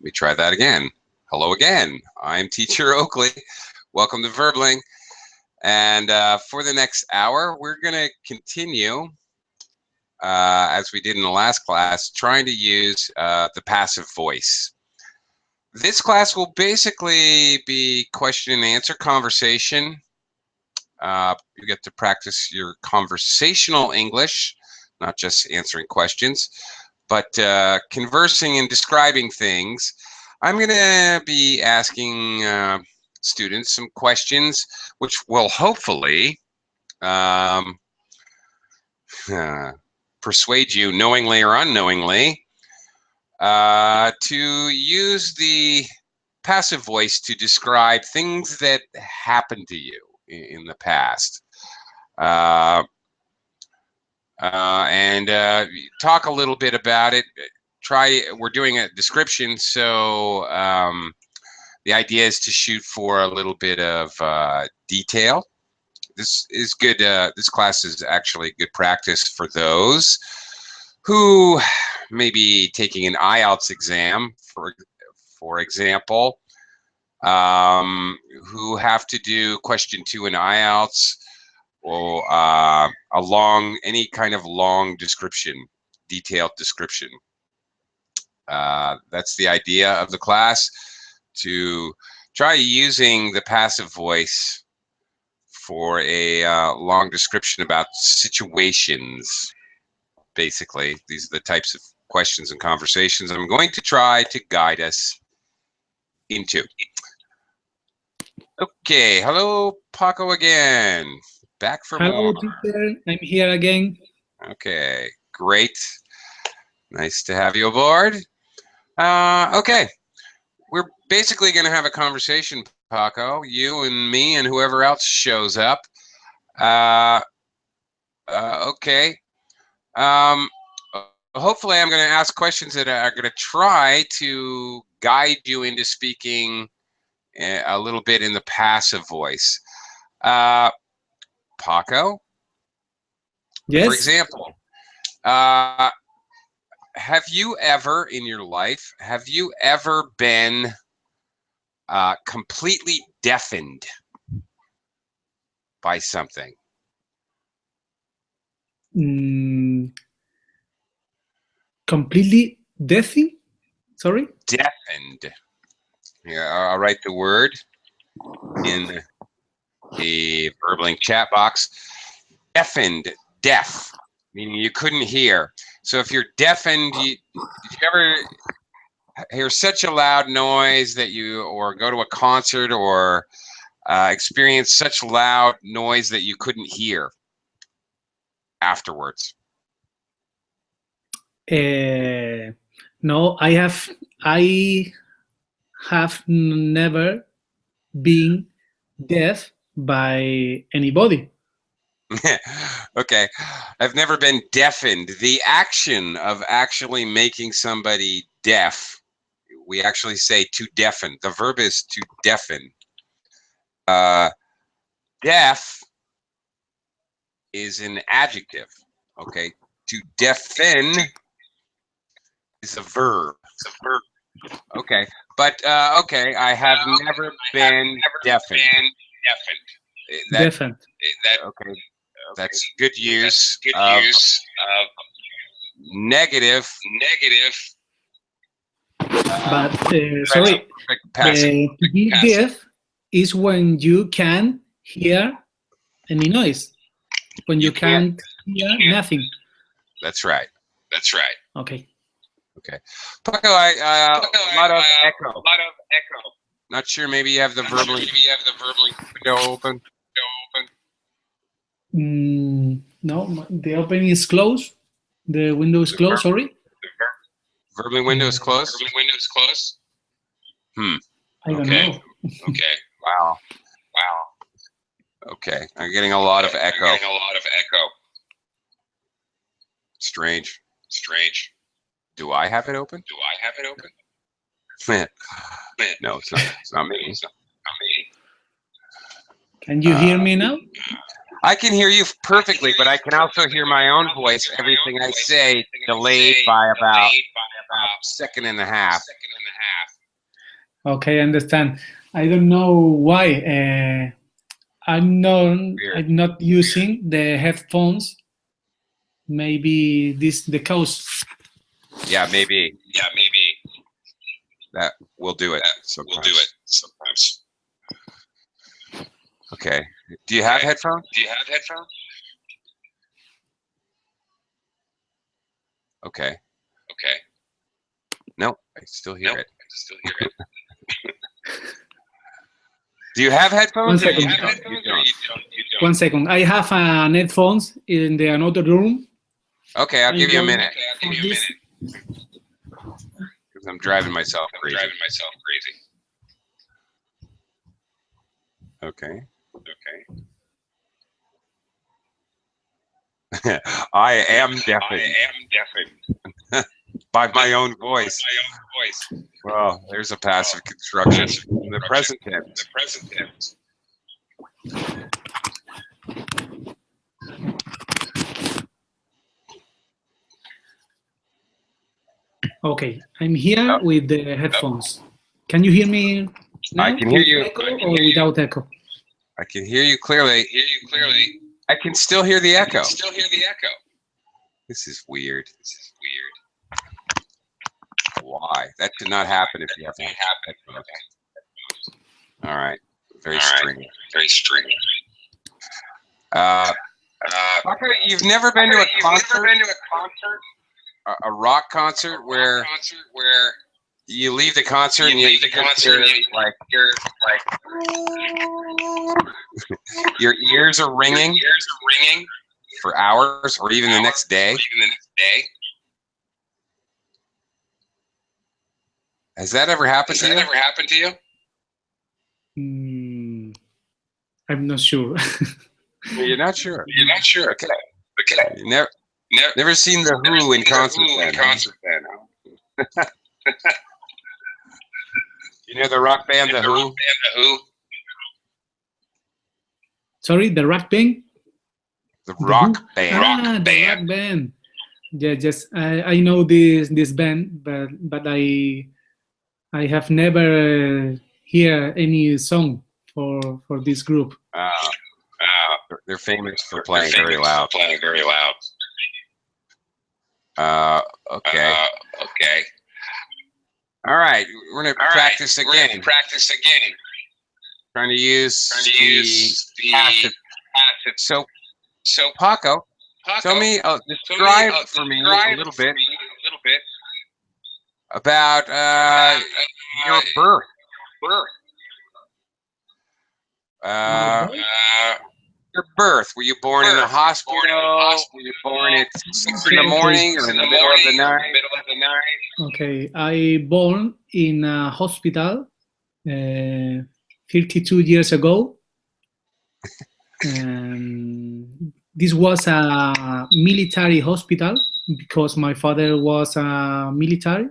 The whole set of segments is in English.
me try that again. Hello again. I'm Teacher Oakley. Welcome to Verbling. And for the next hour, we're going to continue, as we did in the last class, trying to use the passive voice. This class will basically be question and answer conversation. You get to practice your conversational English, not just answering questions, but conversing and describing things. I'm going to be asking students some questions which will hopefully persuade you, knowingly or unknowingly, to use the passive voice to describe things that happened to you in the past. And talk a little bit about it. We're doing a description, so the idea is to shoot for a little bit of detail. This is good. This class is actually good practice for those who may be taking an IELTS exam, for example, who have to do question 2 in IELTS, or any kind of long description, detailed description. That's the idea of the class, to try using the passive voice for a long description about situations. Basically, these are the types of questions and conversations I'm going to try to guide us into. Okay, hello, Paco again. Back for more. Hello, teacher. I'm here again. Okay, great. Nice to have you aboard. Okay, we're basically going to have a conversation, Paco, you and me and whoever else shows up. Okay. Hopefully I'm going to ask questions that are going to try to guide you into speaking a little bit in the passive voice. Paco? Yes? For example, have you ever in your life, been completely deafened by something? Completely deafened? Sorry? Deafened. Yeah, I'll write the word in the Verbling chat box. Deafened, deaf, meaning you couldn't hear. So if you're deafened, did you ever hear such a loud noise that or go to a concert or experience such loud noise that you couldn't hear afterwards? No, I have never been deaf by anybody. Okay, I've never been deafened. The action of actually making somebody deaf, we actually say to deafen. The verb is to deafen. Deaf is an adjective. Okay, to deafen is a verb. Okay, but okay, I have never been deafened. Deafened. Okay, that's good use of negative. But sorry, to be deaf is when you can't hear any noise. When you can't hear nothing. That's right. Okay. Okay. Paco, a lot of echo. Not sure. Maybe you have the Verbling window open. No, the opening is closed. The window is closed. Sorry. Verbling window is closed. I don't know. Okay. Wow. Okay. I'm getting a lot of echo. Strange. Do I have it open? No, it's not me. Can you hear me now? I can hear you perfectly, but I can also hear my own voice. Everything I say delayed by about a second and a half. Okay, I understand. I don't know why. I'm not using the headphones. Maybe this the cause. Yeah, maybe. That will do it. Sometimes. Okay. Do you have headphones? Okay. No, I still hear it. Do you have headphones? One second. You don't? 1 second. I have headphones in the another room. Okay, I'll give you a minute. This. Because I'm driving myself crazy. Okay. I am deafened by my own voice. Well, there's a passive construction in the present tense. Okay, I'm here with the headphones. Can you hear me now? I can hear you. Echo or without echo? I can hear you clearly. I can still hear the echo. This is weird. Why? That did not happen if you have headphones. All right. Very strange. You've never been to a concert? A rock concert where you leave the concert and you hear like your ears are ringing for hours or even the next day? Has that ever happened to you? I'm not sure. You're not sure. Okay. You never seen the Who in concert then? You know the rock band The Who? Sorry, the rock band? The rock band. The rock band. Yeah, just I know this band, but I have never hear any song for this group. They're famous for playing very loud. Okay. All right, we're gonna practice again. Trying to use the passive. So Paco, tell me, describe for me a little bit about your birth. Your birth. Were you born in a hospital? Were you born at 6 in the morning or in the middle of the night? Okay, I born in a hospital 52 years ago. This was a military hospital because my father was a military.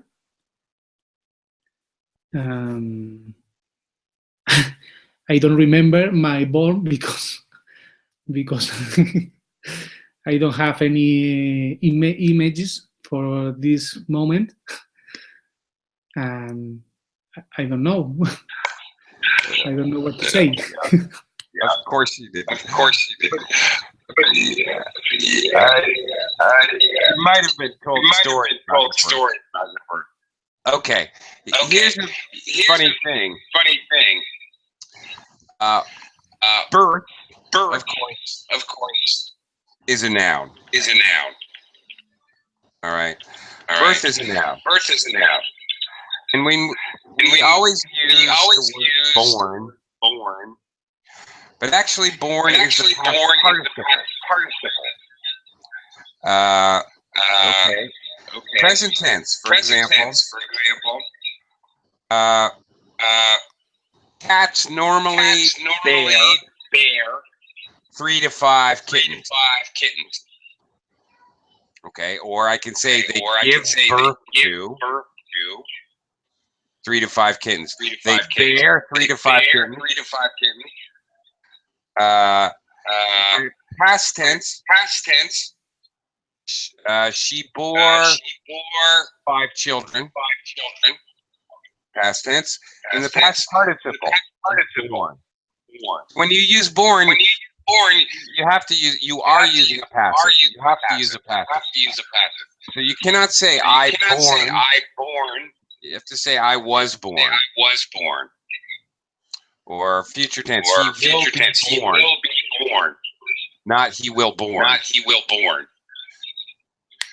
I don't remember my born because I don't have any images for this moment. I don't know. I don't know what to say. Of course you did. It might have been told story. Okay. Here's a funny thing. Birth, of course, is a noun. All right. Birth is a noun. And we always use the word born. But actually, born is the past participle. Okay. Present tense, for example. Cats normally bear 3 to 5 kittens. Okay, or I can say they give birth to 3 to 5 kittens. They bear 3 to 5 kittens. Past tense. She bore 5 children. past tense. In the past participle. Born. When you use born, you have to use. You are using a passive. You have to use a passive. So you cannot say I born. You have to say I was born. Or future tense. He will be born. Not he will born.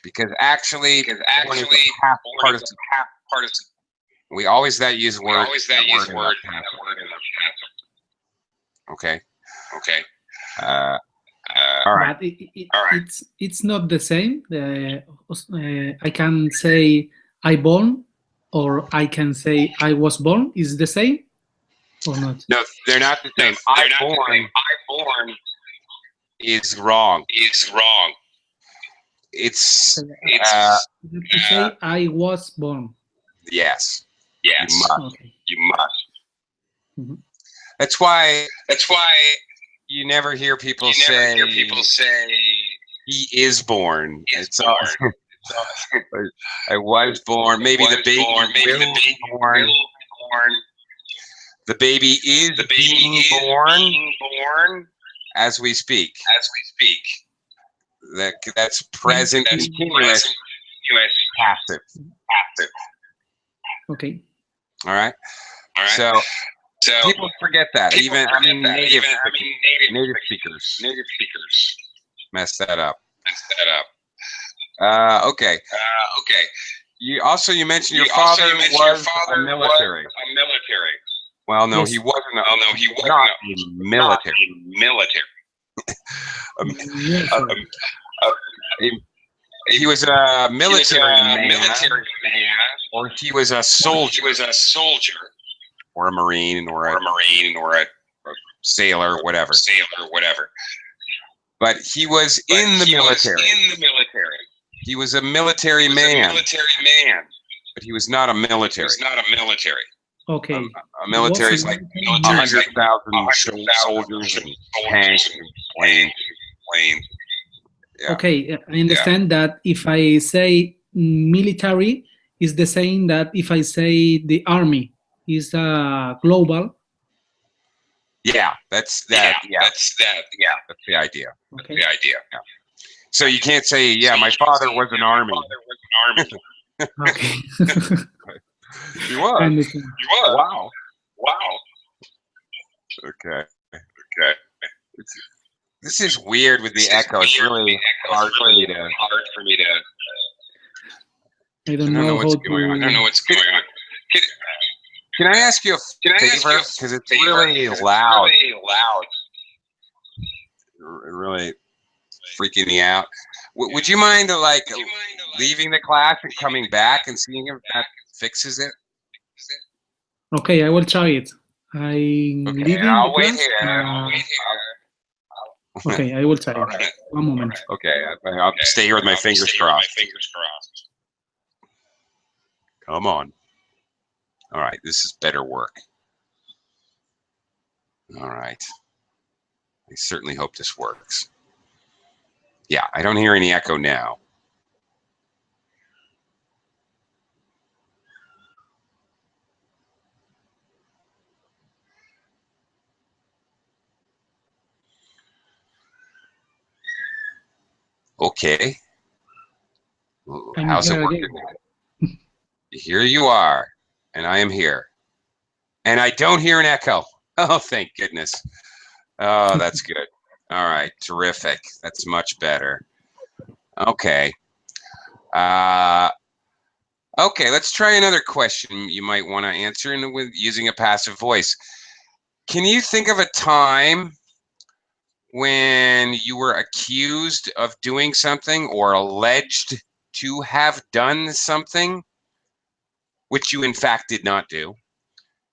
Because actually, born is a past participle. We always use word. Okay. All right. But it's not the same. I can say I born, or I can say I was born. Is the same or not? No, they're not the same. I born is wrong. It's you have to say I was born. Yes. Okay. You must. Mm-hmm. That's why you never hear people say he is born. It's awesome. I was born. Maybe the baby will be born. The baby is being born as we speak. That's present continuous passive. Okay. All right. So people forget that. Even native speakers mess that up. Okay. You mentioned your father was a military. Well, no, Yes. he wasn't. Not military. He was a military man, or he was a soldier, or a marine, or a sailor, whatever. But he was in the military. He was a military man, but he was not a military. Okay. A military is like 100,000 soldiers and tanks and planes. Yeah. Okay, I understand that if I say military, is the same that if I say the army is global. Yeah, that's that. That's the idea. Okay. Yeah. So you can't say, my father was an army. Okay. He was. I understand. Wow. Okay. This is weird with the echo. It's really hard for me to. I don't know what's going on. Can I ask you a favor? Because it's really loud. Really freaking me out. Would you mind leaving the class and coming back and seeing if that fixes it? Okay, I will try it. I'm leaving I'll the wait class. here. Okay, I will try it. Right. One moment. Okay, I'll stay here with my fingers crossed. Come on. All right, this is better work. All right. I certainly hope this works. Yeah, I don't hear any echo now. Okay. How's it working? Here you are, and I am here. And I don't hear an echo. Oh, thank goodness. Oh, that's good. All right, terrific. That's much better. Okay. Okay, let's try another question you might want to answer with using a passive voice. Can you think of a time when you were accused of doing something or alleged to have done something which you in fact did not do?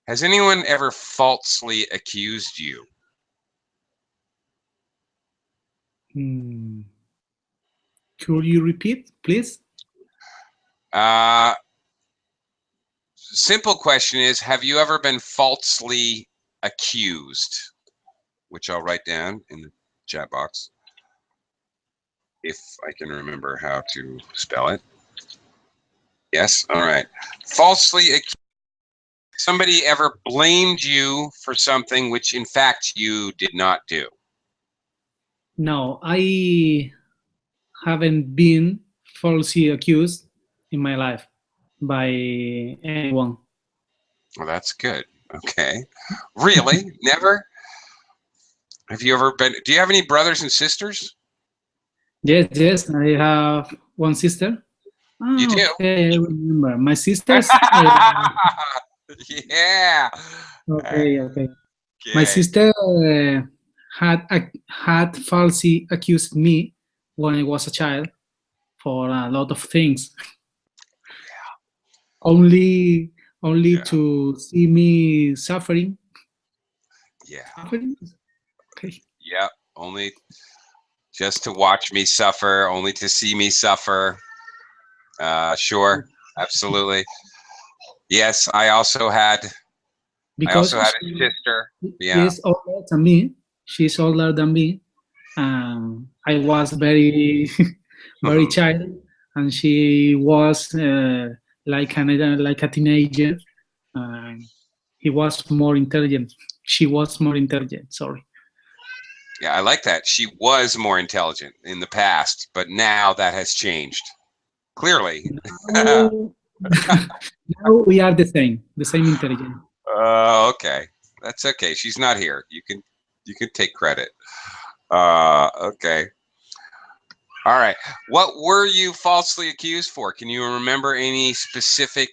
Has anyone ever falsely accused you? Could you repeat, please? Simple question is, have you ever been falsely accused? Which I'll write down in the chat box if I can remember how to spell it. Yes, all right. Falsely accused. somebody ever blamed you for something which in fact you did not do? No, I haven't been falsely accused in my life by anyone. Well, that's good. Okay. Really? Never? Have you ever been, do you have any brothers and sisters? Yes, I have one sister. You do? Okay, I remember. My sisters. Yeah. Okay. My Okay. sister had falsely accused me when I was a child for a lot of things. Only Yeah. to see me suffering. Yeah. Suffering? Okay. Yeah. Only just to watch me suffer, only to see me suffer. Sure. Absolutely. Yes, I also had Because a she sister. Yeah. is older than me. She's older than me. I was very, very child, and she was like a teenager. He was more intelligent. She was more intelligent. Sorry. Yeah, I like that. She was more intelligent in the past, but now that has changed. Clearly. Now, now we are the same intelligence. Okay. That's okay. She's not here. You can take credit. Okay. All right. What were you falsely accused for? Can you remember any specific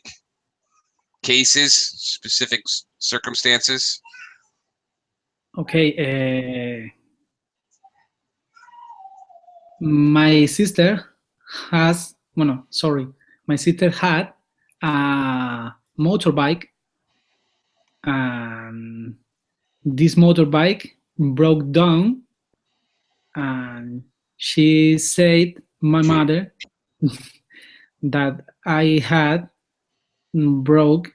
cases, specific circumstances? Okay. My sister has. Well, no, sorry. My sister had a motorbike, and this motorbike broke down, and she said my mother that I had broke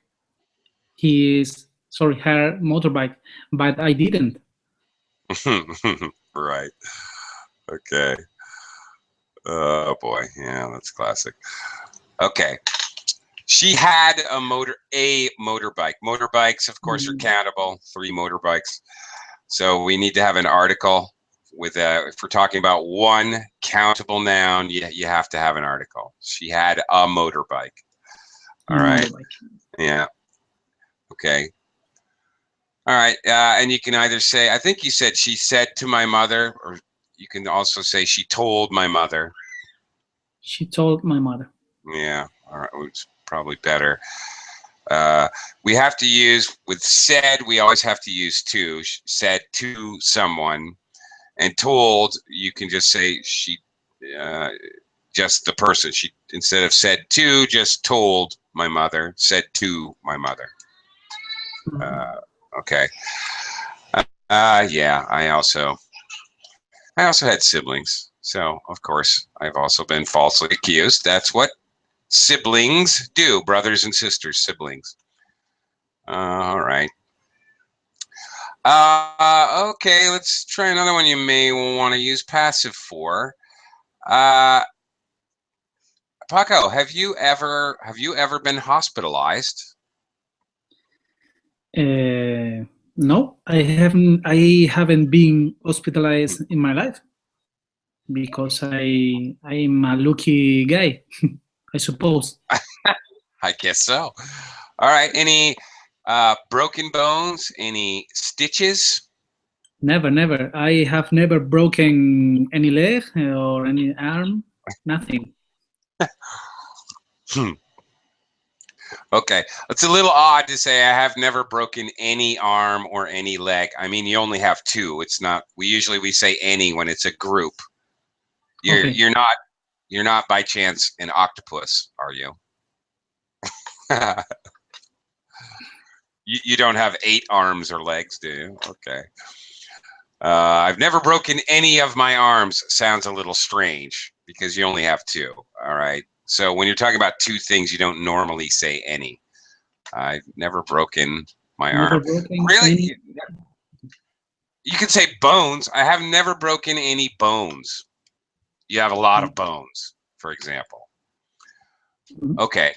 her motorbike, but I didn't. Right. Okay. Oh boy. Yeah, that's classic. Okay. She had a motorbike. Motorbikes, of course, are countable. 3 motorbikes. So we need to have an article with if we're talking about one countable noun, you have to have an article. She had a motorbike. All right. Yeah. Okay. All right. And you can either say, I think you said she said to my mother, or you can also say she told my mother. She told my mother. Yeah. All right. It's probably better. We have to use, with said, we always have to use to. She said to someone. And told, you can just say she, just the person. She, instead of said to, just told my mother, said to my mother. Okay. Yeah, I also had siblings. So, of course, I've also been falsely accused. That's what siblings do, brothers and sisters, siblings. All right. Okay, let's try another one you may want to use passive for. Paco, have you ever been hospitalized? No, I haven't been hospitalized in my life because I'm a lucky guy, I suppose. I guess so. All right. Any broken bones? Any stitches? Never. I have never broken any leg or any arm. Nothing. Okay. It's a little odd to say I have never broken any arm or any leg. I mean, you only have 2. It's not, we say any when it's a group. You're not by chance an octopus, are you? You don't have 8 arms or legs, do you? Okay. I've never broken any of my arms. Sounds a little strange because you only have 2. All right. So when you're talking about 2 things, you don't normally say any. I've never broken my arm. Really? You can say bones. I have never broken any bones. You have a lot of bones, for example. Okay.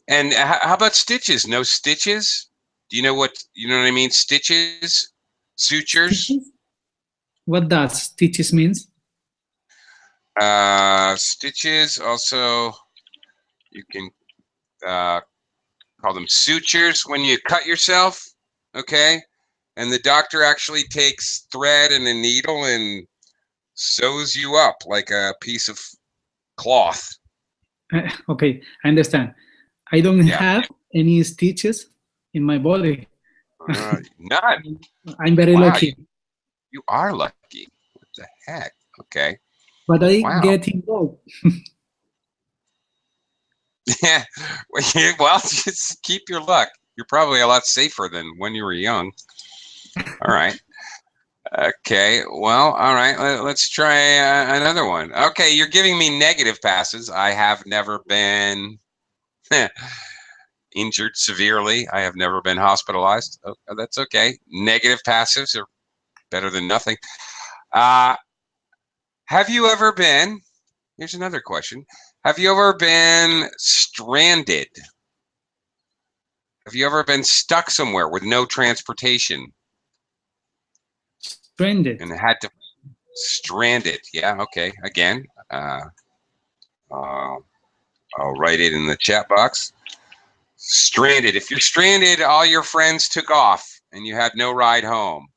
And how about stitches? No stitches? Do you know what I mean? Stitches, sutures. Stitches? What does stitches means? Stitches. Also, you can call them sutures when you cut yourself. Okay, and the doctor actually takes thread and a needle and sews you up like a piece of cloth. Okay, I understand. I don't have any stitches in my body. None. I'm very lucky. You are lucky. What the heck? Okay. But I get involved. Yeah. Well, just keep your luck. You're probably a lot safer than when you were young. All right. Okay. Well, all right. Let's try another one. Okay. You're giving me negative passes. I have never been injured severely. I have never been hospitalized. Oh, that's okay. Negative passives are better than nothing. Have you ever been, here's another question. Have you ever been stranded? Have you ever been stuck somewhere with no transportation? Stranded. And had to, stranded. Yeah, okay. Again, I'll write it in the chat box. Stranded. If you're stranded, all your friends took off and you had no ride home.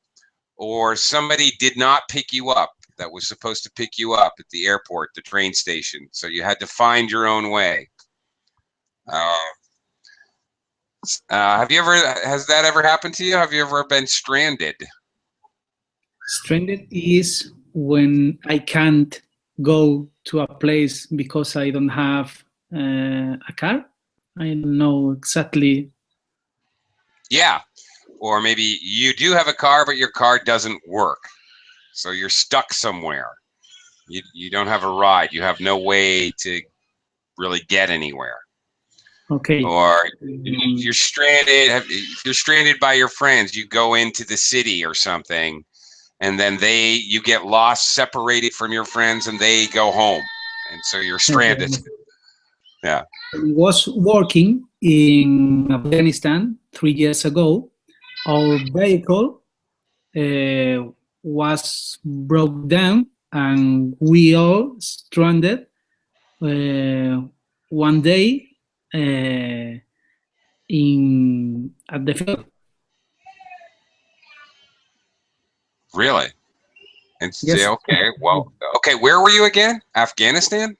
Or somebody did not pick you up that was supposed to pick you up at the airport, the train station. So you had to find your own way. Has that ever happened to you? Have you ever been stranded? Stranded is when I can't go to a place because I don't have a car. I don't know exactly. Yeah. Or maybe you do have a car, but your car doesn't work. So you're stuck somewhere. You don't have a ride. You have no way to really get anywhere. Okay. Or if you're stranded by your friends, you go into the city or something, and then you get lost, separated from your friends, and they go home. And so you're stranded. Okay. Yeah. I was working in Afghanistan 3 years ago. Our vehicle was broke down and we all stranded one day at the field. Really? And yes. Okay, well, okay, where were you again? Afghanistan?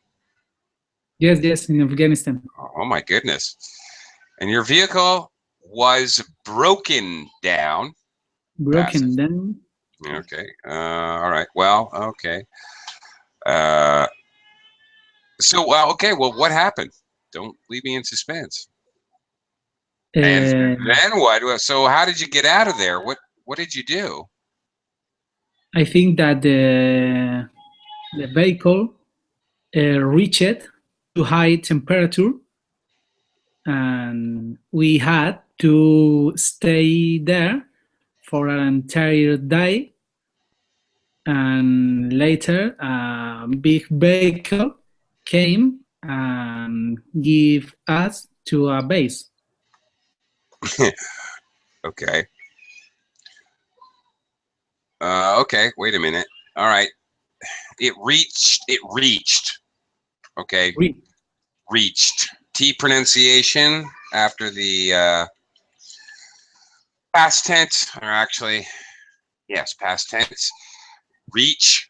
Yes, in Afghanistan. Oh my goodness. And your vehicle was broken down. Broken down. Okay. All right. Well, okay. Okay. Well, what happened? Don't leave me in suspense. And then what? So how did you get out of there? What did you do? I think that the vehicle reached to high temperature, and we had to stay there for an entire day. And later, a big vehicle came and gave us to a base. Okay. Okay. Wait a minute. All right. It reached. Okay. Reached. T pronunciation after the past tense, or actually, yes, past tense. Reached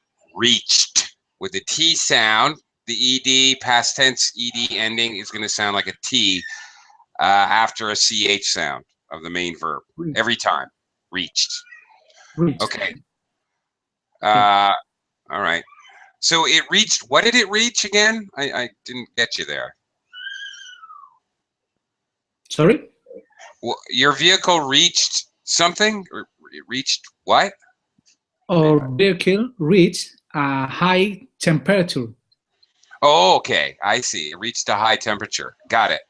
with the T sound. The ED, past tense ED ending is going to sound like a T after a CH sound of the main verb every time. Reached. Okay. All right. So it reached. What did it reach again? I didn't get you there. Sorry? Well, your vehicle reached something? Or it reached what? Our vehicle reached a high temperature. Oh, okay. I see. It reached a high temperature. Got it.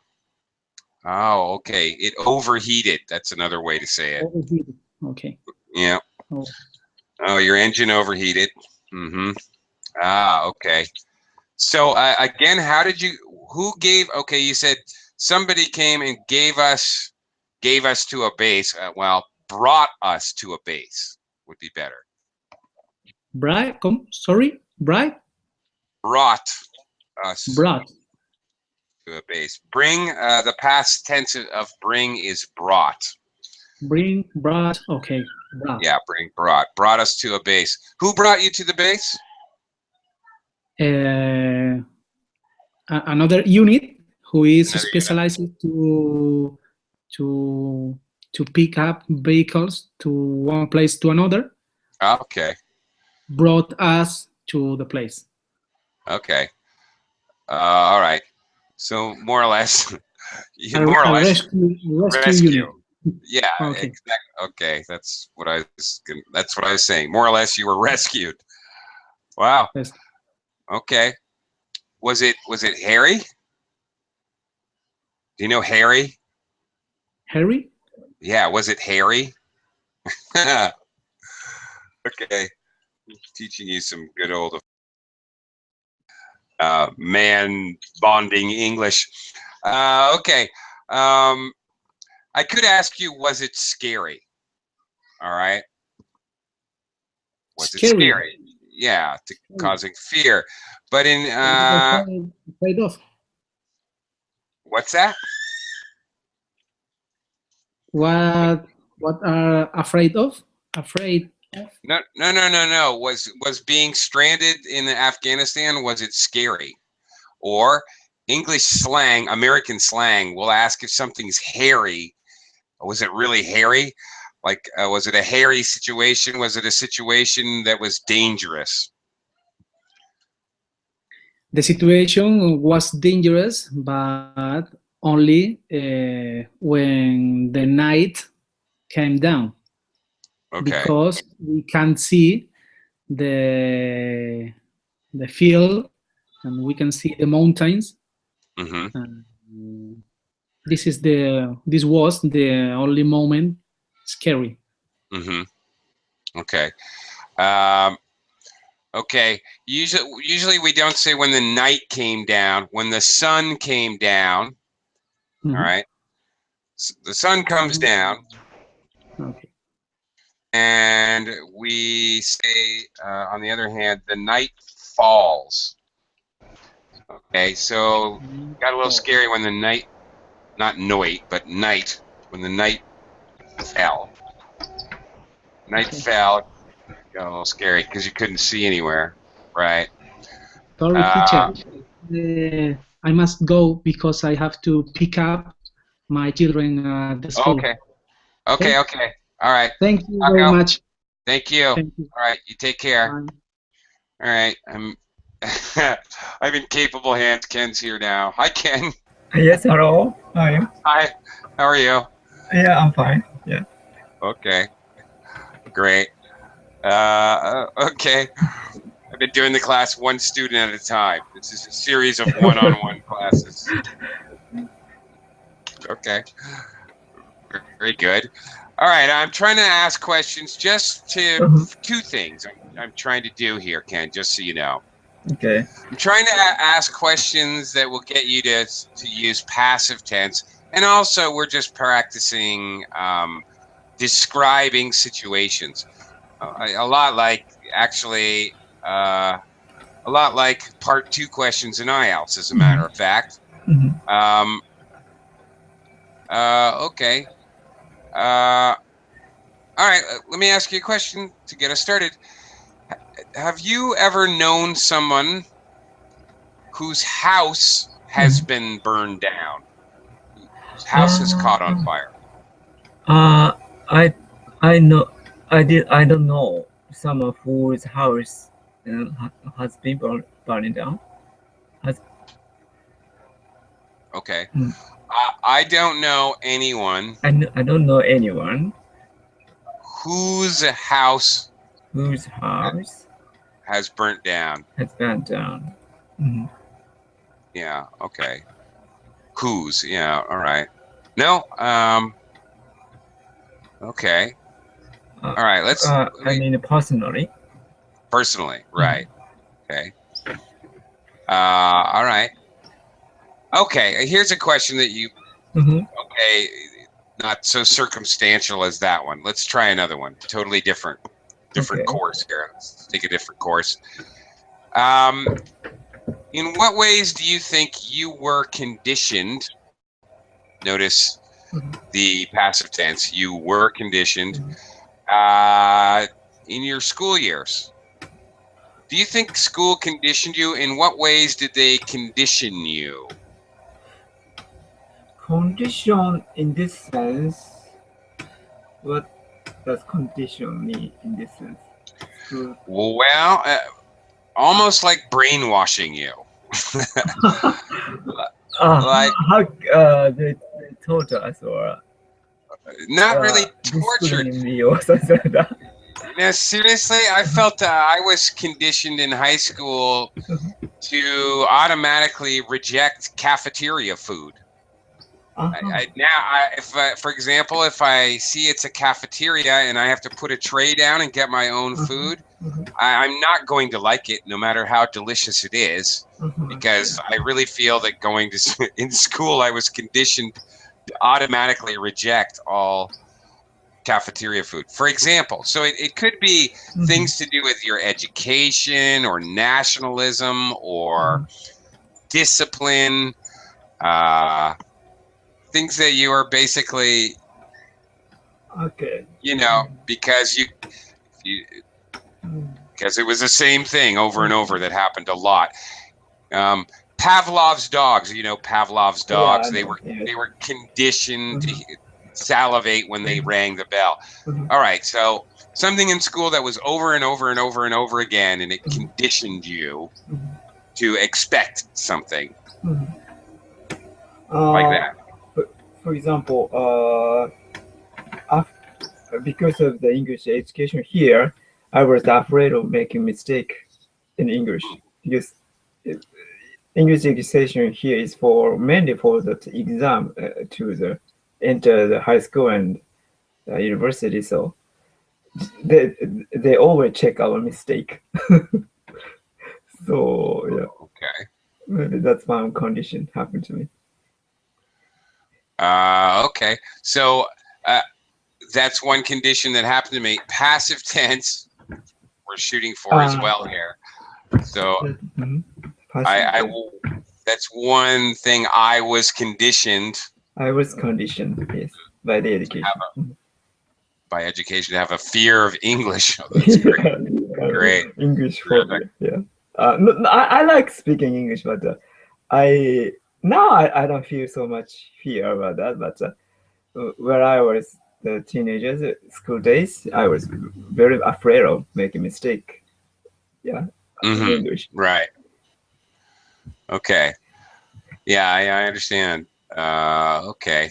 Oh, okay. It overheated. That's another way to say it. Overheated. Okay. Yeah. Oh, your engine overheated. Mm-hmm. Ah, okay. So again, who gave, okay, you said somebody came and gave gave us to a base. Well, brought us to a base would be better. Bright, sorry, bright? Brought us Brought. to a base. Bring, the past tense of bring is brought. Bring, brought, okay. Brought. Yeah, bring, brought. Brought us to a base. Who brought you to the base? Another unit who is Another specialized to pick up vehicles to one place to another. Okay. Brought us to the place. Okay. All right. So more or less, rescue. Unit. Yeah. Okay. Exactly. Okay. That's what I was saying. More or less, you were rescued. Wow. Yes. Okay. Was it Harry? Do you know Harry? Harry? Yeah. Was it Harry? Okay. Teaching you some good old man bonding English. Okay. I could ask you, was it scary? All right. Was it scary? Yeah, causing fear. But in afraid of. What's that? What are afraid of? Afraid of? No. Was being stranded in Afghanistan, was it scary? Or English slang, American slang, will ask if something's hairy. Was it really hairy? Like, was it a hairy situation? Was it a situation that was dangerous? The situation was dangerous, but only when the night came down. Okay. Because we can see the field and we can see the mountains. Mm-hmm. This was the only moment scary. Mm-hmm. Okay. Okay. Usually we don't say when the night came down. When the sun came down. Mm-hmm. All right. So the sun comes down. Okay. And we say, on the other hand, the night falls. Okay, so got a little scary when the night, not noit, but night, when the night fell. Night fell, got a little scary because you couldn't see anywhere, right? Sorry, teacher. I must go because I have to pick up my children at the school. Okay. All right. Thank you very much. Thank you. All right, you take care. Bye. All right, I'm in capable hands. Ken's here now. Hi, Ken. Yes, hello. Hi. Hi. How are you? Yeah, I'm fine. Yeah. Okay. Great. Okay. I've been doing the class one student at a time. This is a series of one-on-one classes. Okay. Very good. All right. I'm trying to ask questions just to two things I'm trying to do here, Ken, just so you know. Okay. I'm trying to ask questions that will get you to use passive tense. And also, we're just practicing describing situations. A lot like part 2 questions in IELTS, as a matter of fact. Mm-hmm. Okay. All right. Let me ask you a question to get us started. Have you ever known someone whose house has been burned down? Whose house has caught on fire? I know. I don't know someone whose house has been burned down. Okay. I don't know anyone. I don't know anyone whose house has burnt down. Mm-hmm. Yeah. Okay. Whose? Yeah. All right. No. Okay. All right. Let's. I mean, personally. Personally, right? Okay. All right. Okay. Here's a question that you. Okay. not so circumstantial as that one. Let's try another one. Totally different Okay. course here. Let's take a different course. In what ways do you think you were conditioned? Notice the passive tense. You were conditioned in your school years. Do you think school conditioned you? In what ways did they condition you? Condition in this sense. What does condition mean in this sense? School. Well, almost like brainwashing you. Like They taught us or not really tortured. discipline me or something like that. No, seriously, I felt I was conditioned in high school to automatically reject cafeteria food. For example, if I see it's a cafeteria and I have to put a tray down and get my own food, I'm not going to like it, no matter how delicious it is, because I really feel that going to in school, I was conditioned to automatically reject all cafeteria food. For example, so it could be things to do with your education or nationalism or discipline. Things that you are basically, because because it was the same thing over and over that happened a lot. Pavlov's dogs, Pavlov's dogs, they were conditioned to salivate when they rang the bell. All right, so something in school that was over and over and over and over again, and it conditioned you to expect something like that. For example, because of the English education here, I was afraid of making mistake in English because English education here is mainly for the exam to enter the high school and university. So they always check our mistake. So yeah, okay, maybe that's one condition happened to me. Okay, so that's one condition that happened to me. Passive tense, we're shooting for as well here. So that's one thing I was conditioned. I was conditioned, yes, by the education. By education, to have a fear of English. Oh, that's great. Great. English phobia, yeah. I like speaking English, but I don't feel so much fear about that. But when I was the teenagers, school days, I was very afraid of making a mistake. Yeah, in English. Right. Okay. Yeah, I understand. Okay.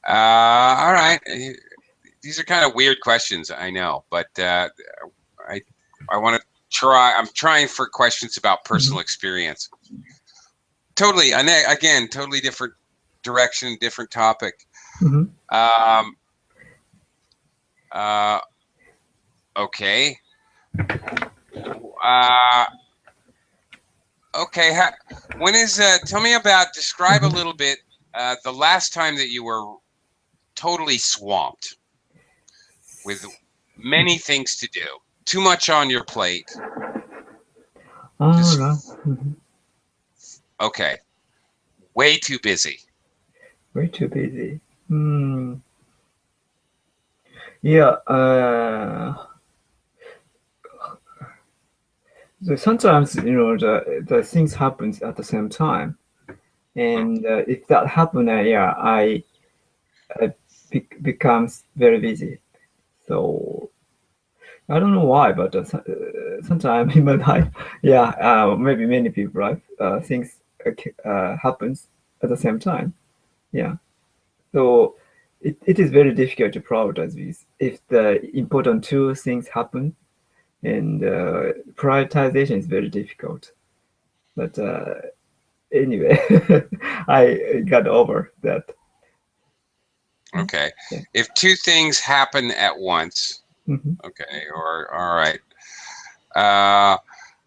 All right. These are kind of weird questions, I know, but I want to try. I'm trying for questions about personal experience. Totally. And again, totally different direction, different topic. Okay. Okay. When is? Tell me about. Describe a little bit the last time that you were totally swamped with many things to do. Too much on your plate. Okay. Way too busy. Way too busy. Yeah. So sometimes the things happens at the same time, and if that happens, I becomes very busy. So I don't know why, but sometimes in my life, maybe many people, right? Things happens at the same time. Yeah. So it is very difficult to prioritize these. If the important two things happen, and prioritization is very difficult. But anyway, I got over that. Okay. Yeah. If two things happen at once, okay, or all right. All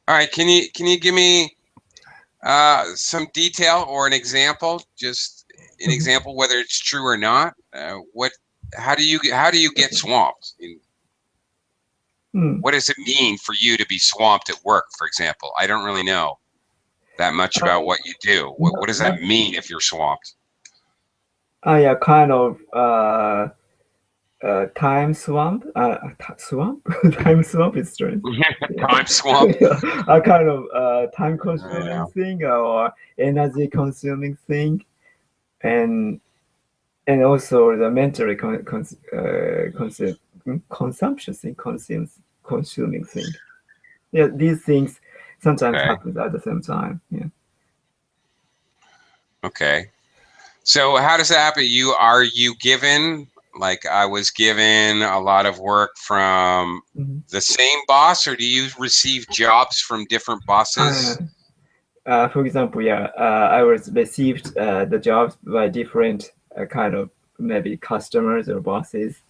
right, can you give me some detail or an example? Just an example, whether it's true or not? How do you get swamped? What does it mean for you to be swamped at work, for example? I don't really know that much about what you do. What does that mean if you're swamped? Yeah, kind of time swamp. Swamp? Time swamp is strange. Time swamp. A kind of time consuming thing or energy consuming thing, and also the mentally consumption thing, consuming thing. Yeah, these things sometimes happen at the same time. Yeah. Okay. So how does that happen? Are you given, like I was given a lot of work from the same boss, or do you receive jobs from different bosses? For example, I was received the jobs by different kind of maybe customers or bosses.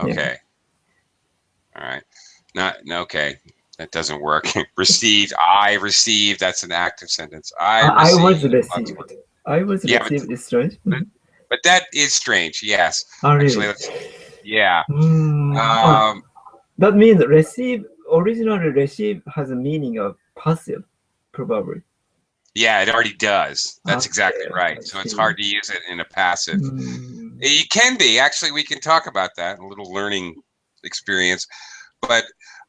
Okay. Yeah. All right. Okay. That doesn't work. Received. I received. That's an active sentence. I was received. I was received is strange. But that is strange. Yes. Oh, really? Actually, yeah. That means originally receive has a meaning of passive, probably. Yeah, it already does. That's exactly right. So it's hard to use it in a passive. It can be. Actually, we can talk about that, a little learning experience. But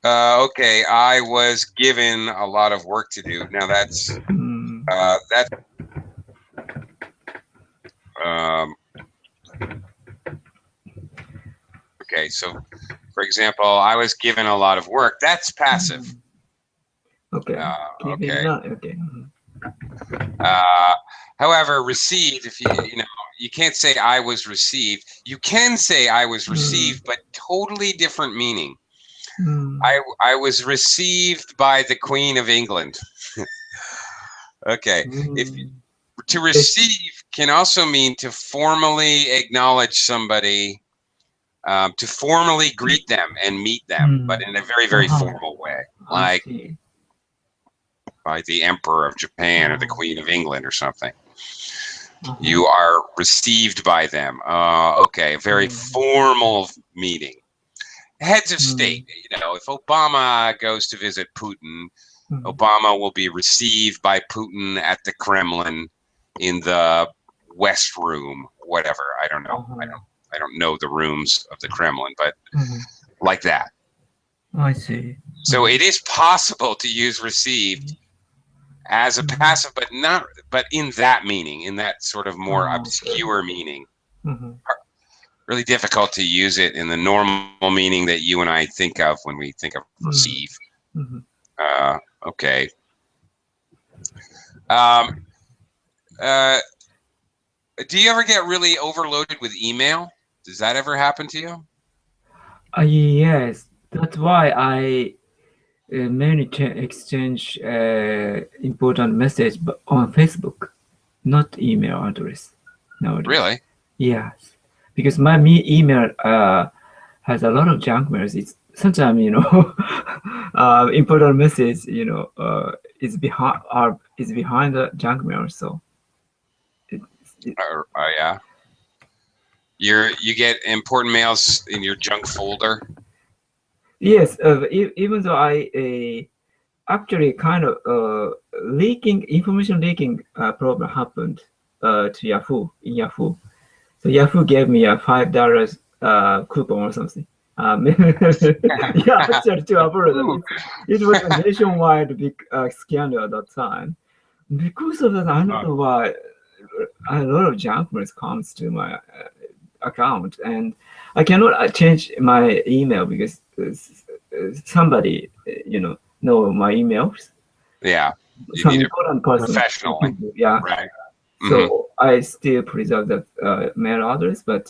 okay, I was given a lot of work to do. Now that's okay. So, for example, I was given a lot of work. That's passive. Okay. Okay. However, received, if you can't say I was received. You can say I was received, but totally different meaning. I was received by the Queen of England. Okay. To receive can also mean to formally acknowledge somebody, to formally greet them and meet them, but in a very, very formal way, like by the Emperor of Japan or the Queen of England or something. You are received by them. Okay, a very formal meeting. Heads of state, if Obama goes to visit Putin, Obama will be received by Putin at the Kremlin in the West Room, whatever. I don't know. I don't know the rooms of the Kremlin, but like that. I see. So it is possible to use received as a passive, but in that meaning, in that sort of more obscure meaning. Really difficult to use it in the normal meaning that you and I think of when we think of receive. Okay. Do you ever get really overloaded with email? Does that ever happen to you? Yes, that's why I mainly exchange important message on Facebook, not email address nowadays. Really? Yes, because my email has a lot of junk mails. It's sometimes important message is behind the junk mail. So. Yeah. You get important mails in your junk folder. Yes, even though I actually kind of information leaking problem happened to Yahoo in Yahoo. So Yahoo gave me a $5 coupon or something. Actually to avoid it. It was a nationwide big scandal at that time. Because of that, I don't know why a lot of junk mail comes to my account, and I cannot change my email because somebody know my emails. Yeah, some important person professionally. Yeah, right. So I still preserve that mail address, but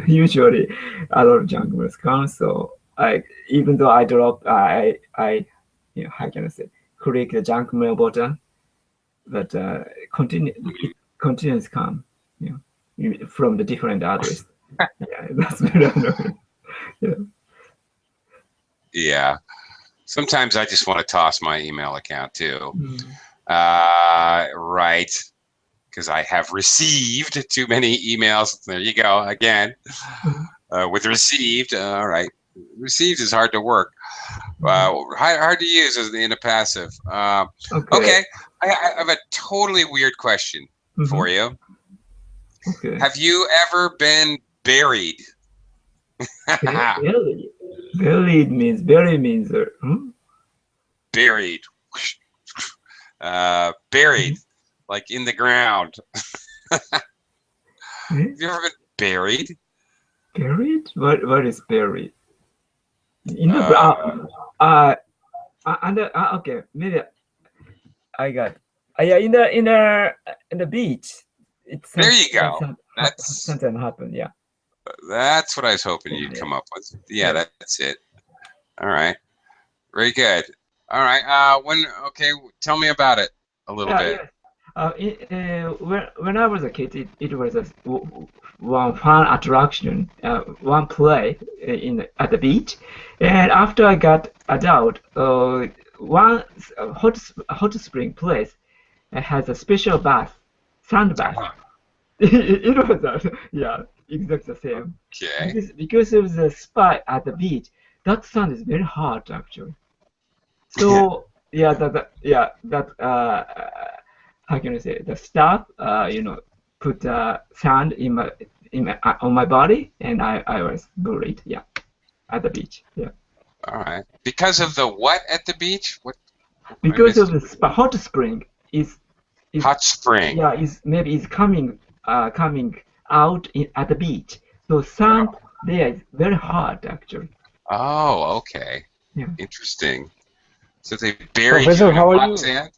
usually a lot of junk mails come. So even though I drop, I how can I say, click the junk mail button, but it continues to come, from the different address. Yeah, that's very annoying. Yeah. Sometimes I just want to toss my email account too. Right. because I have received too many emails. There you go again. With received, all right. Received is hard to work. Hard to use in a passive. Okay, I have a totally weird question for you. Okay. Have you ever been buried? Buried. Buried means Buried. Buried, like in the ground. Have you ever been buried? Buried? What is buried? In the ground. Okay, maybe I got. Yeah, in the beach. It's There you go. Something happened. Yeah. That's what I was hoping you'd come up with. Yeah, that's it. All right. Very good. All right. Okay, tell me about it a little bit. When I was a kid, it was one fun attraction, one play at the beach, and after I got adult, one hot spring place has a special bath, sand bath. It was exactly the same. Okay. Because of the spot at the beach, that sand is very hot actually. So how can I say, the staff put sand on my body, and I was buried at the beach. All right. Because of the what at the beach? What? Because of the hot spring is hot spring. Yeah, is coming out at the beach. So sand there is very hot actually. Oh, okay. Yeah. Interesting. So they buried Professor, you in how are hot you? sand?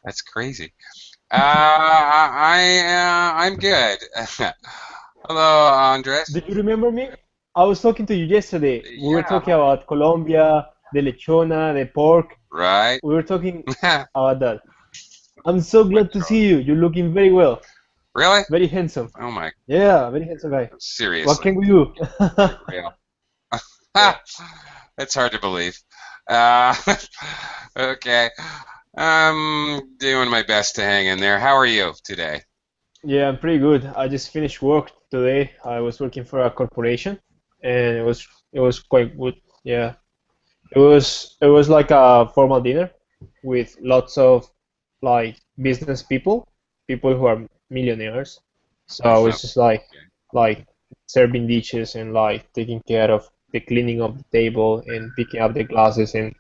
That's crazy. I'm good. Hello, Andres. Do you remember me? I was talking to you yesterday. We were Yeah. talking about Colombia, the lechona, the pork. Right. We were talking about that. I'm so glad to see you. You're looking very well. Really? Very handsome. Oh my. Yeah, very handsome guy. Seriously. What can we do? Real. That's hard to believe. Okay. I'm doing my best to hang in there. How are you today? Yeah, I'm pretty good. I just finished work today. I was working for a corporation, and it was quite good. Yeah, it was like a formal dinner with lots of like business people who are millionaires. So I was just like serving dishes and like taking care of the cleaning of the table and picking up the glasses and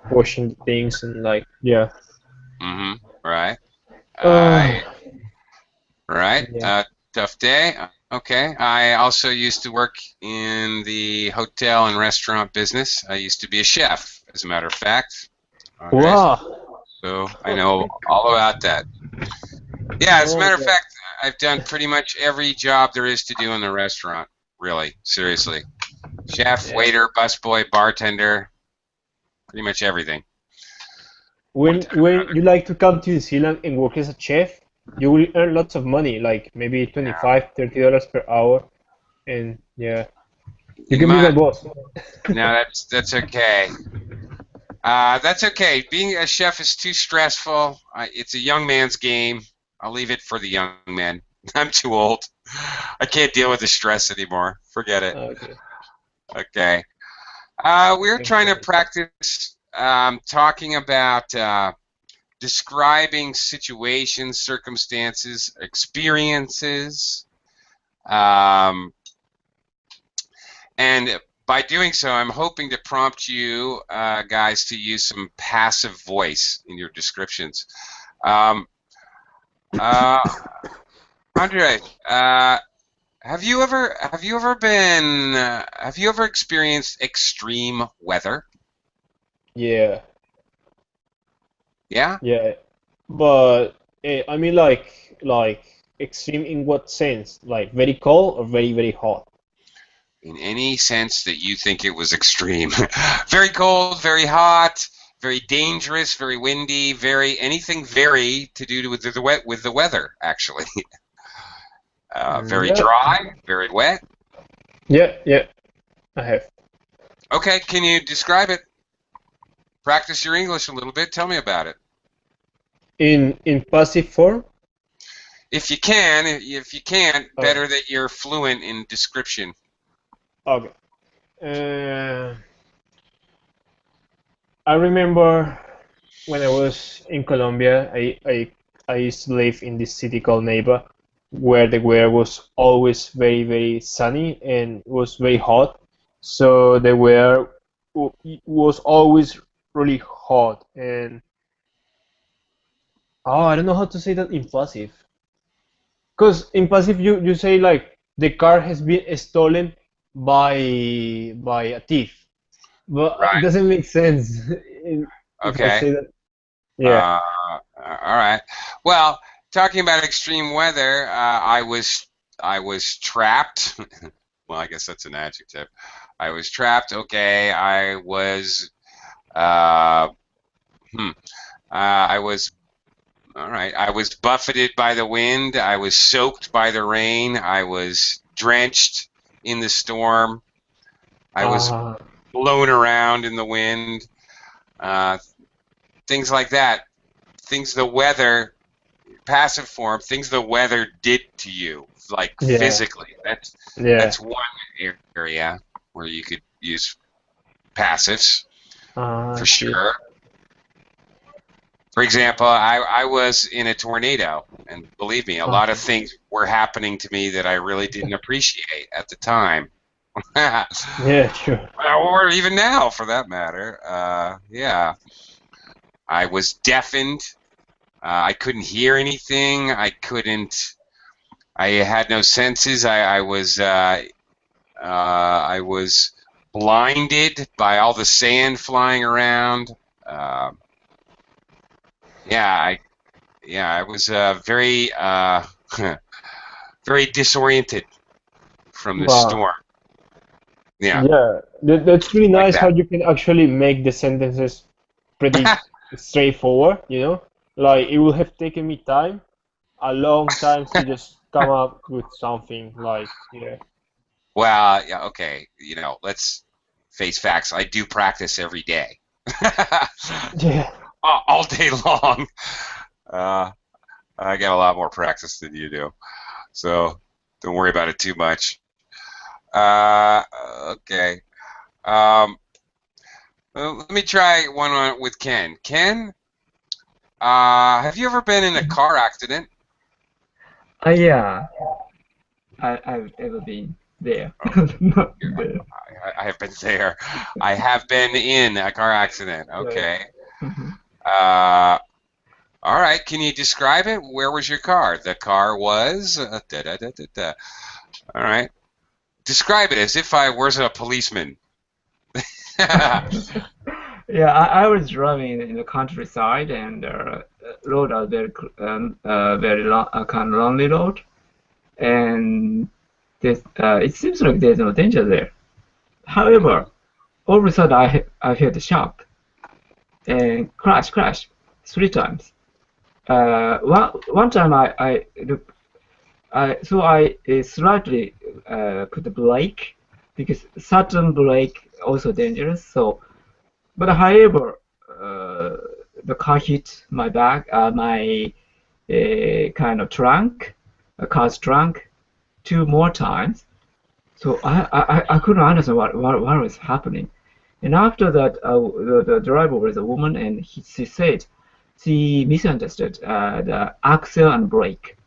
washing the things and like yeah. Mm-hmm. Right. Oh. Right. Yeah. Tough day. Okay. I also used to work in the hotel and restaurant business. I used to be a chef, as a matter of fact. Okay. Wow. So I know all about that. Yeah, as a matter of Okay. fact, I've done pretty much every job there is to do in the restaurant. Really, seriously. Chef, Yeah. waiter, busboy, bartender, pretty much everything. When you like to come to New Zealand and work as a chef, you will earn lots of money, like maybe $25-$30 per hour, and yeah, you can be my boss. No, that's okay. That's okay. Being a chef is too stressful. It's a young man's game. I'll leave it for the young men. I'm too old. I can't deal with the stress anymore. Forget it. Okay. Okay. We're trying to practice talking about describing situations, circumstances, experiences, and by doing so, I'm hoping to prompt you guys to use some passive voice in your descriptions. Andre, have you ever experienced extreme weather? Yeah, Yeah. yeah, but I mean like extreme in what sense? Like very cold or very very hot? In any sense that you think it was extreme. Very cold, very hot, very dangerous, very windy, anything very to do with the weather, actually. Very Yeah. dry, very wet. Yeah, I have. Okay, can you describe it? Practice your English a little bit. Tell me about it. In passive form? If you can, if you can't, Oh. better that you're fluent in description. Okay. I remember when I was in Colombia, I used to live in this city called Neiva, where the weather was always very, very sunny and it was very hot. So the weather was always really hot. And oh, I don't know how to say that in passive. Because in passive, you say like the car has been stolen by a thief. But it Right. doesn't make sense if I Okay. say that. Yeah. All right. Well, talking about extreme weather, I was trapped. Well, I guess that's an adjective. I was trapped. Okay. Uh, I was all right. I was buffeted by the wind. I was soaked by the rain. I was drenched in the storm. I was Uh, blown around in the wind. Uh, things like that. Things the weather, passive form, things the weather did to you, like yeah. physically. Yeah. That's one area where you could use passives I for see. sure. For example, I was in a tornado, and believe me, a lot of things were happening to me that I really didn't appreciate at the time. Yeah, sure. Or even now, for that matter. Yeah. I was deafened. I couldn't hear anything. I had no senses. I was blinded by all the sand flying around. Yeah, I was very very disoriented from the But storm. Yeah, yeah, that's really like nice how that. you can actually make the sentences pretty straightforward, you know? Like it would have taken me time, a long time to just come up with something like, yeah. Well, yeah, okay. Let's face facts. I do practice every day, Yeah. all day long. Uh, I get a lot more practice than you do, so don't worry about it too much. Uh, okay. Um, let me try one with Ken. Ken, have you ever been in a car accident? Yeah, I've ever been there. Not there. I have been there. I have been in a car accident. Yeah. Okay. Mhm. Uh, all right. Can you describe it? Where was your car? The car was. Da, da, da, da, da. All right. Describe it as if I was a policeman. Yeah, I was driving in the countryside, and road are very long, kind of lonely road, and it seems like there's no danger there. However, all of a sudden I felt a shock and crash three times. One time I look I slightly put the brake because sudden brake also dangerous. So, but however, uh, the car hit my back, my kind of trunk, a car's trunk, two more times. So I couldn't understand what was happening. And after that, the driver was a woman, and she said she misunderstood the axle and brake.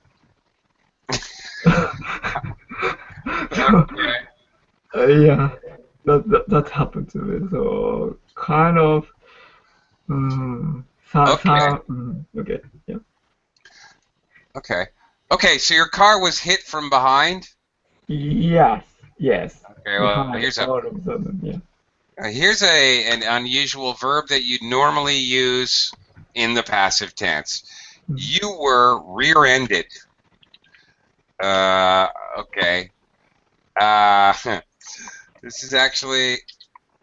So, Okay. yeah, that happened to me. So kind of, Okay. okay, yeah, Okay. Okay. So your car was hit from behind. yes, yes, Okay. Well, behind all of a sudden, yeah. here's an unusual verb that you'd normally use in the passive tense. You were rear-ended. Okay. Uh, this is actually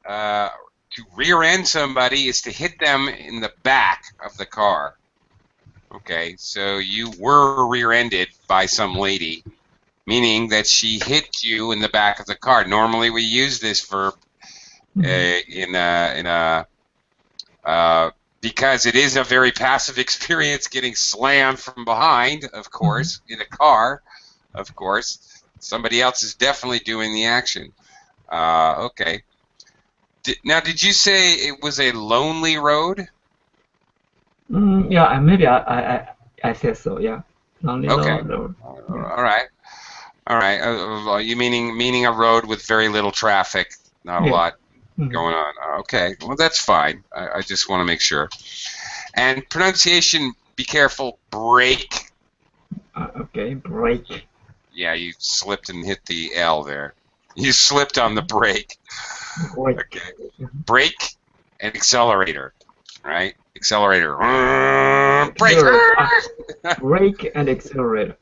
to rear-end somebody is to hit them in the back of the car. Okay, so you were rear-ended by some lady, meaning that she hit you in the back of the car. Normally, we use this verb in a because it is a very passive experience getting slammed from behind, of course, in a car, of course. Somebody else is definitely doing the action. Okay. Now, did you say it was a lonely road? Yeah, and maybe I said so. Yeah, lonely Okay. road. Yeah. All right. All right. You meaning a road with very little traffic, not a Yeah. lot Mhm. going on. Okay. Well, that's fine. I just want to make sure. And pronunciation, be careful. Brake. Okay, brake. Yeah, you slipped and hit the L there. You slipped on the brake. Brake. Okay. Brake and accelerator. Right? Accelerator. Brake. Accelerator. Brake and accelerator.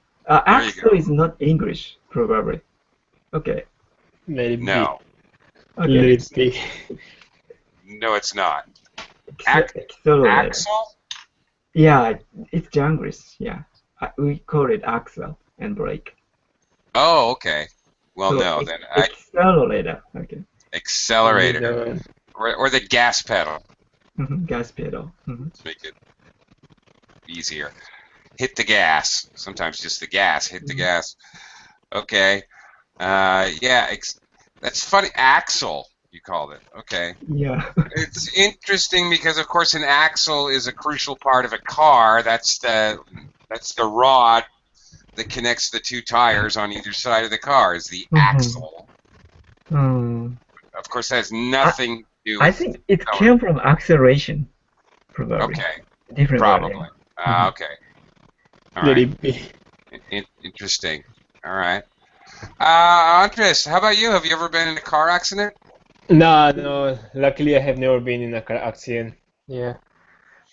There you Axle go. is not English, probably. Okay. Maybe. No. Okay. Little bit. No, it's not. Accelerator. Axle? Yeah, it's Janglish. Yeah, we call it axle and brake. Oh, okay. Well, So no, then I accelerator. Okay. accelerator or the gas pedal. Gas pedal. Let's make it easier. Hit the gas. Sometimes just the gas. Hit the gas. Okay. Yeah. That's funny. Axle, you called it. Okay. Yeah. It's interesting because, of course, an axle is a crucial part of a car. That's the rod that connects the two tires on either side of the car. Is the axle. Of course, that has nothing to do with. I think it came from acceleration, probably. Okay. Different Probably. word, Okay. All right. Little bit. Interesting. All right. Andres, how about you? Have you ever been in a car accident? No. Luckily, I have never been in a car accident. Yeah.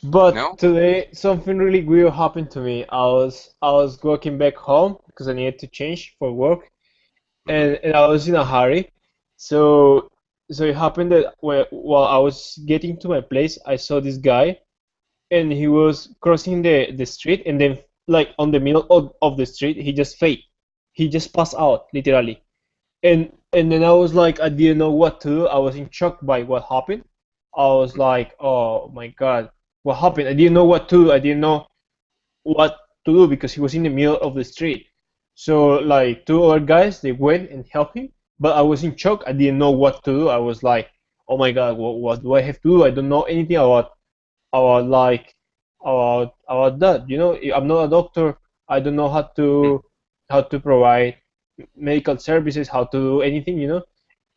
But No? today, something really weird happened to me. I was walking back home because I needed to change for work, and I was in a hurry. So it happened that while I was getting to my place, I saw this guy, and he was crossing the street, and then like on the middle of the street, he just fade. He just passed out, literally. And then I was like, I didn't know what to do. I was in shock by what happened. I was like, oh my God, what happened? I didn't know what to do. I didn't know what to do because he was in the middle of the street. So like two other guys, they went and helped him, but I was in shock. I didn't know what to do. I was like, oh my God, what do I have to do? I don't know anything about like about that. You know, I'm not a doctor. I don't know how to provide medical services, how to do anything, you know.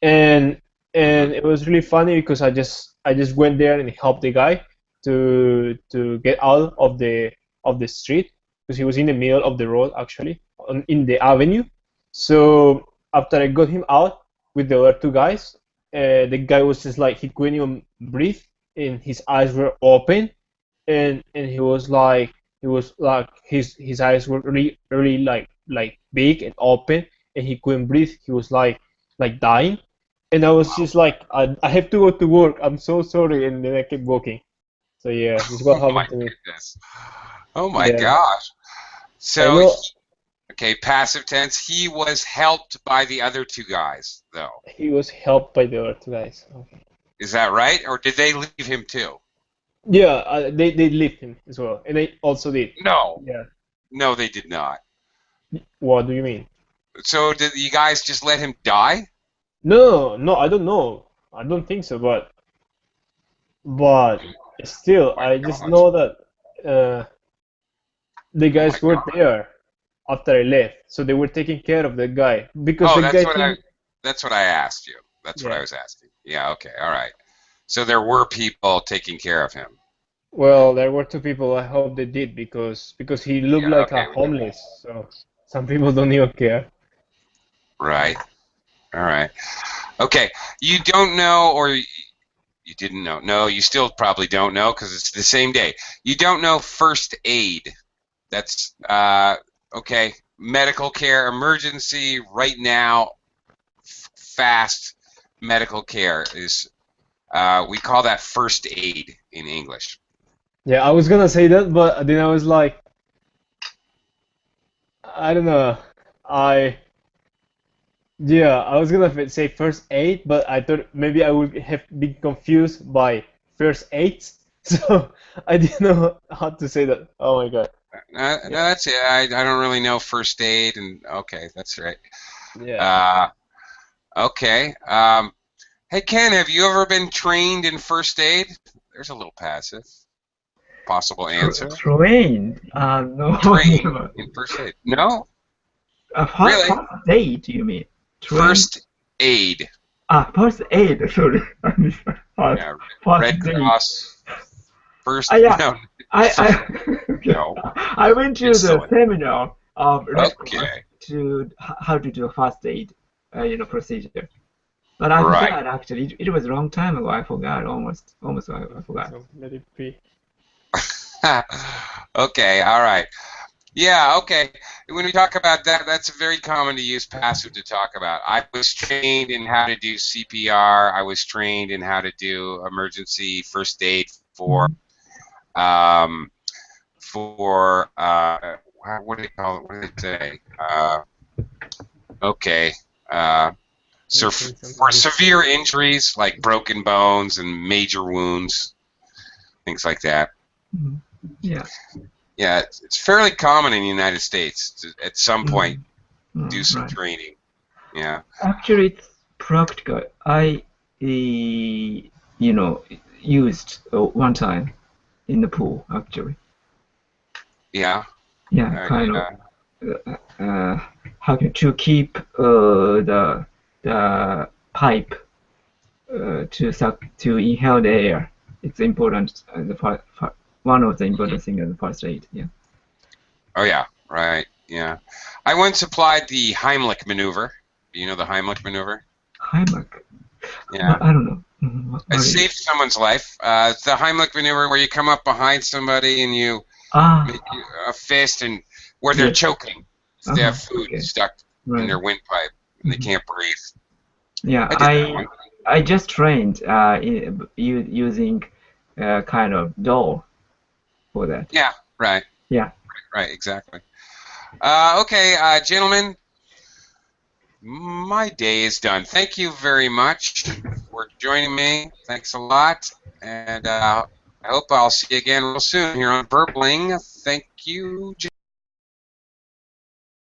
And it was really funny because I just went there and helped the guy to get out of the street because he was in the middle of the road actually in the avenue. So after I got him out with the other two guys, the guy was just like he couldn't even breathe and his eyes were open, and he was like his eyes were really like big and open, and he couldn't breathe. He was like dying, and I was just like, I have to go to work. I'm so sorry, and then I kept walking. So yeah, this is what Oh my happened to me. goodness. Oh my Yeah. gosh. I So, know okay, passive tense. He was helped by the other two guys, though. he was helped by the other two guys. Okay. Is that right? Or did they leave him too? Yeah, they left him as well, and I also did. No. Yeah. No, they did not. What do you mean? So did you guys just let him die? No, I don't know. I don't think so, but still, My I just gosh. know that the Oh guys my were God. there after I left, so they were taking care of the guy because Oh, the guy think, that's what I asked you. That's what I yeah. was asking. Yeah, okay, all right. So there were people taking care of him. Well, there were two people. I hope they did because he looked Yeah, like okay, a homeless. So some people don't even care. right. All right. Okay. You don't know, or you didn't know. No, you still probably don't know because it's the same day. You don't know first aid. That's okay. Medical care, emergency, right now, fast medical care is. We call that first aid in English. Yeah, I was gonna say that, but then I was like, I don't know. I Yeah, I was gonna say first aid, but I thought maybe I would have been confused by first aids, So I didn't know how to say that. Oh my god. No, that's it. I don't really know first aid, and okay, that's right. Yeah. Okay. Hey Ken, have you ever been trained in first aid? There's a little passive. Possible answer. Trained? No. Trained never. in first aid? No. First, Really? first aid, you mean? Trained? First aid. First aid. Sorry. Yeah. First Red aid. Cross. First. Yeah. No. Okay. No. I went to It's the silly. seminar of Red Cross Okay. to how to do a first aid, procedure. But I Right. forgot actually. It was a long time ago. I forgot almost. I forgot. So let it be. Okay. All right. Yeah. Okay. When we talk about that, that's very common to use passive to talk about. I was trained in how to do CPR. I was trained in how to do emergency first aid for what do they call it? What do they say? Okay. For severe injuries like broken bones and major wounds, things like that. Mhm. Yeah. Yeah, it's fairly common in the United States to, at some point, do some Right. training. Yeah. Actually, it's practical. I, used one time in the pool. Actually, Yeah. yeah, kind of. How to keep the pipe to inhale the air. It's important. One of the important things in the first aid. Yeah. Oh yeah. Right. Yeah. I once applied the Heimlich maneuver. Do you know the Heimlich maneuver? Heimlich. Yeah. I don't know. What It is it? saved someone's life. It's the Heimlich maneuver where you come up behind somebody and you make a fist and where they're Yes. choking. They have food Okay. stuck in Right. their windpipe and they Mhm. can't breathe. Yeah, I did that one. I just trained using kind of doll for that. Yeah. Right. Yeah. Right. Exactly. Okay, gentlemen, my day is done. Thank you very much for joining me. Thanks a lot, and I hope I'll see you again real soon here on Burbling. Thank you,